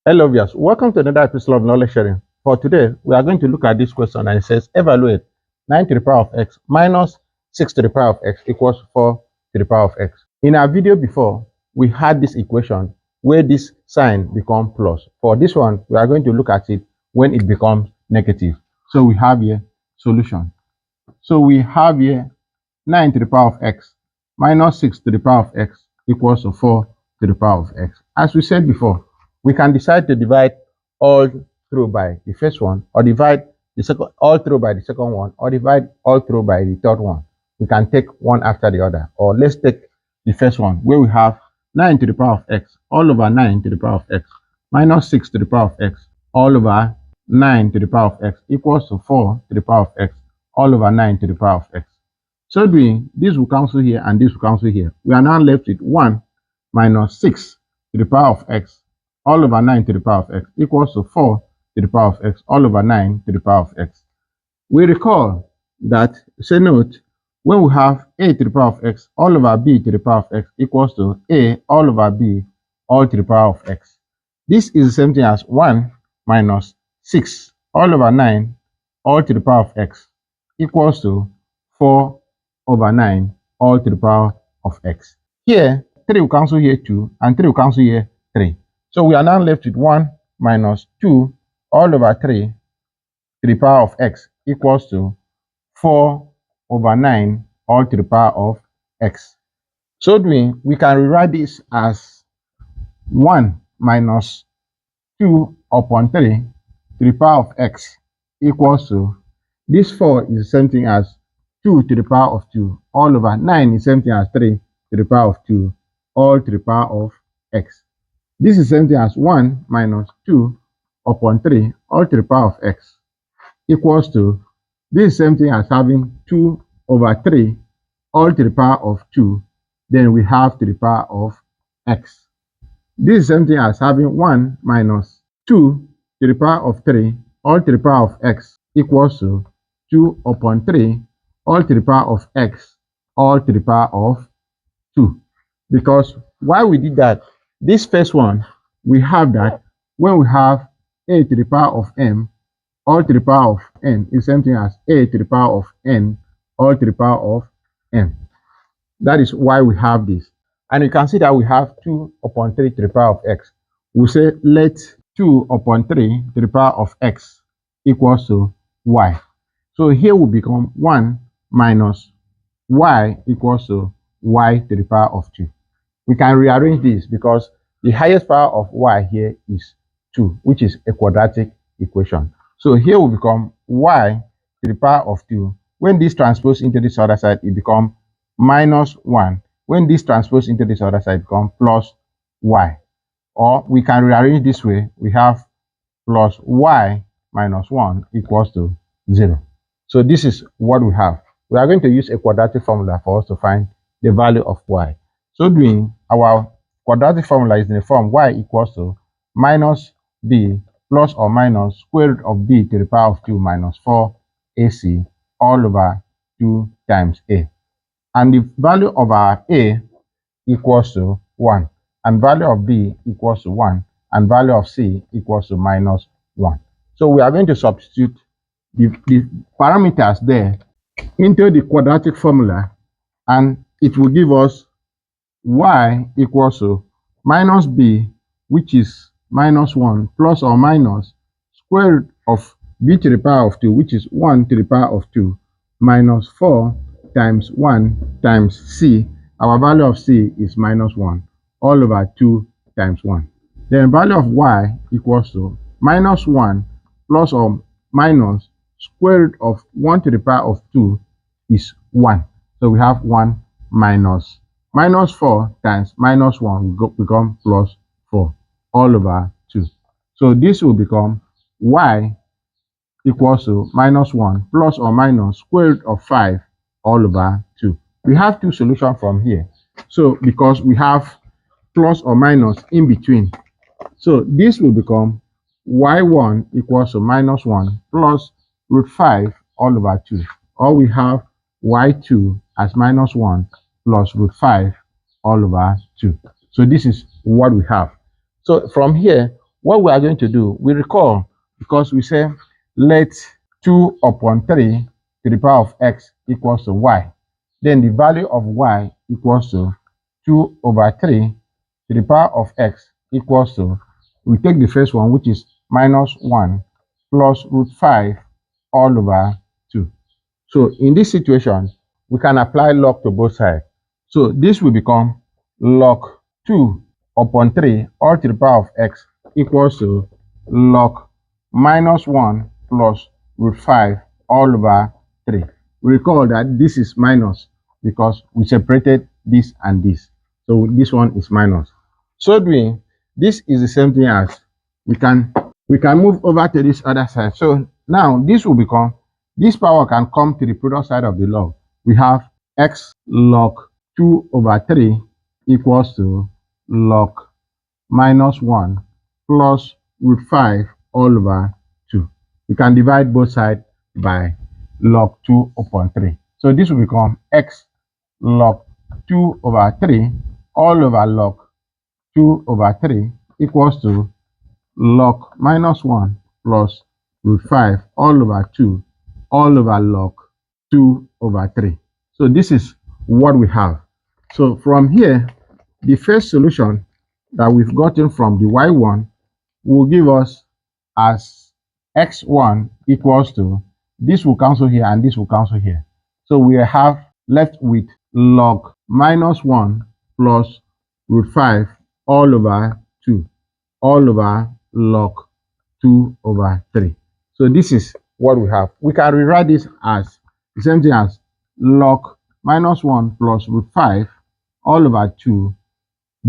Hello viewers, welcome to another episode of knowledge sharing. For today, we are going to look at this question and it says evaluate 9 to the power of x minus 6 to the power of x equals 4 to the power of x. In our video before, we had this equation where this sign becomes plus. For this one, we are going to look at it when it becomes negative. So we have here solution. So we have here 9 to the power of x minus 6 to the power of x equals to 4 to the power of x. As we said before, we can decide to divide all through by the first one, or divide the second all through by the second one, or divide all through by the third one. We can take one after the other, or let's take the first one where we have 9 to the power of x all over 9 to the power of x minus 6 to the power of x all over 9 to the power of x equals to 4 to the power of x all over 9 to the power of x. So doing, this will cancel here and this will cancel here. We are now left with 1 minus 6 to the power of x all over 9 to the power of x equals to 4 to the power of x all over 9 to the power of x. We recall that, say note, when we have a to the power of x all over b to the power of x equals to a all over b all to the power of x. This is the same thing as 1 minus 6 all over 9 all to the power of x equals to 4 over 9 all to the power of x. Here, 3 will cancel here 2 and 3 will cancel here 3. So we are now left with 1 minus 2 all over 3 to the power of x equals to 4 over 9 all to the power of x. So doing, we can rewrite this as 1 minus 2 upon 3 to the power of x equals to, this 4 is the same thing as 2 to the power of 2 all over 9 is the same thing as 3 to the power of 2 all to the power of x. This is the same thing as 1 minus 2 upon 3 all to the power of x equals to, this is the same thing as having 2 over 3 all to the power of 2, then we have to the power of x. This is the same thing as having 1 minus 2 to the power of 3 all to the power of x equals to 2 upon 3 all to the power of x all to the power of 2. Because why we did that, this first one, we have that when we have a to the power of m all to the power of n is the same thing as a to the power of n all to the power of m. That is why we have this. And you can see that we have 2 upon 3 to the power of x. We say let 2 upon 3 to the power of x equals to y. So here will become 1 minus y equals to y to the power of 2. We can rearrange this because the highest power of y here is 2, which is a quadratic equation. So here will become y to the power of 2. When this transposes into this other side, it becomes minus 1. When this transposes into this other side, it becomes plus y. Or we can rearrange this way. We have plus y minus 1 equals to 0. So this is what we have. We are going to use a quadratic formula for us to find the value of y. So doing, our quadratic formula is in the form y equals to minus b plus or minus square root of b to the power of 2 minus 4ac all over 2 times a. And the value of our a equals to 1, and value of b equals to 1, and value of c equals to minus 1. So we are going to substitute the parameters there into the quadratic formula, and it will give us y equals to minus b, which is minus 1, plus or minus square root of b to the power of 2, which is 1 to the power of 2, minus 4 times 1 times c. Our value of c is minus 1, all over 2 times 1. Then value of y equals to minus 1 plus or minus square root of 1 to the power of 2 is 1. So we have 1 minus 4 times minus 1 will become plus 4 all over 2. So this will become y equals to minus 1 plus or minus square root of 5 all over 2. We have two solutions from here. So because we have plus or minus in between, so this will become y1 equals to minus 1 plus root 5 all over 2. Or we have y2 as minus 1 plus root 5 all over 2. So this is what we have. So from here, what we are going to do, we recall, because we say let 2 upon 3 to the power of x equals to y. Then the value of y equals to 2 over 3 to the power of x equals to, we take the first one, which is minus 1 plus root 5 all over 2. So in this situation, we can apply log to both sides. So this will become log 2 upon 3 all to the power of x equals to log minus 1 plus root 5 all over 3. We recall that this is minus because we separated this and this. So this one is minus. So doing, this is the same thing as we can move over to this other side. So now this will become, this power can come to the product side of the log. We have x log 2 over 3 equals to log minus 1 plus root 5 all over 2. We can divide both sides by log 2 upon 3. So this will become x log 2 over 3 all over log 2 over 3 equals to log minus 1 plus root 5 all over 2 all over log 2 over 3. So this is what we have. So from here, the first solution that we've gotten from the y1 will give us as x1 equals to, this will cancel here and this will cancel here. So we have left with log minus 1 plus root 5 all over 2 all over log 2 over 3. So this is what we have. We can rewrite this as the same thing as log minus 1 plus root 5 all over 2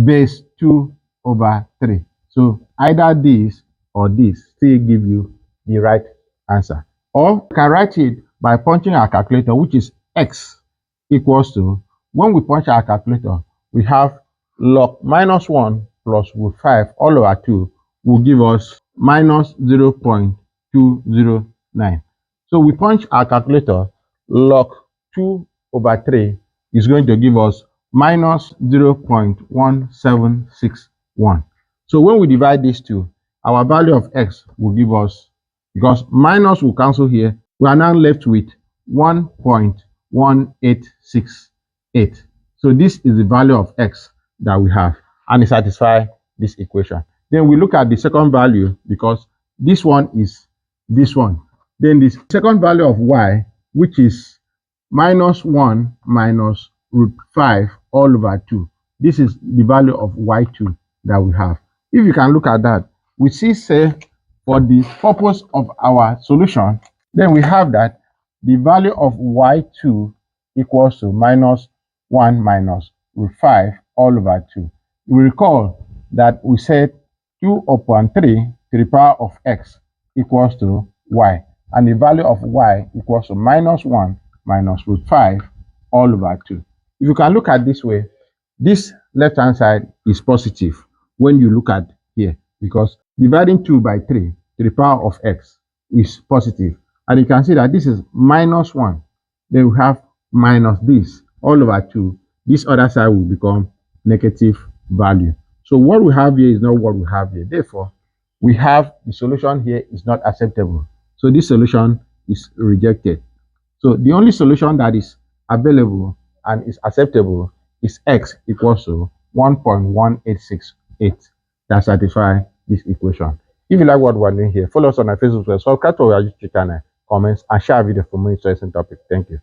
base 2 over 3. So either this or this still give you the right answer. Or you can write it by punching our calculator, which is x equals to, when we punch our calculator, we have log minus 1 plus root 5 all over 2 will give us minus 0.209. So we punch our calculator, log 2 over 3 is going to give us minus 0.1761. So when we divide these two, our value of x will give us, because minus will cancel here, we are now left with 1.1868. So this is the value of x that we have, and it satisfies this equation. Then we look at the second value, because this one is this one. Then the second value of y, which is minus 1 minus root 5 all over 2. This is the value of y2 that we have. If you can look at that, we see, say, for the purpose of our solution, then we have that the value of y2 equals to minus 1 minus root 5 all over 2. We recall that we said 2 upon 3 to the power of x equals to y, and the value of y equals to minus 1 minus root 5 all over 2. If you can look at this way, this left-hand side is positive when you look at here, because dividing 2 by 3 to the power of x is positive. And you can see that this is minus 1. Then we have minus this all over 2. This other side will become negative value. So what we have here is not what we have here. Therefore, we have the solution here is not acceptable. So this solution is rejected. So the only solution that is available and is acceptable is x equals to 1.1868 that satisfies this equation. If you like what we're doing here, follow us on our Facebook page, subscribe to our YouTube channel, comments, and share our video for more interesting topics. Thank you.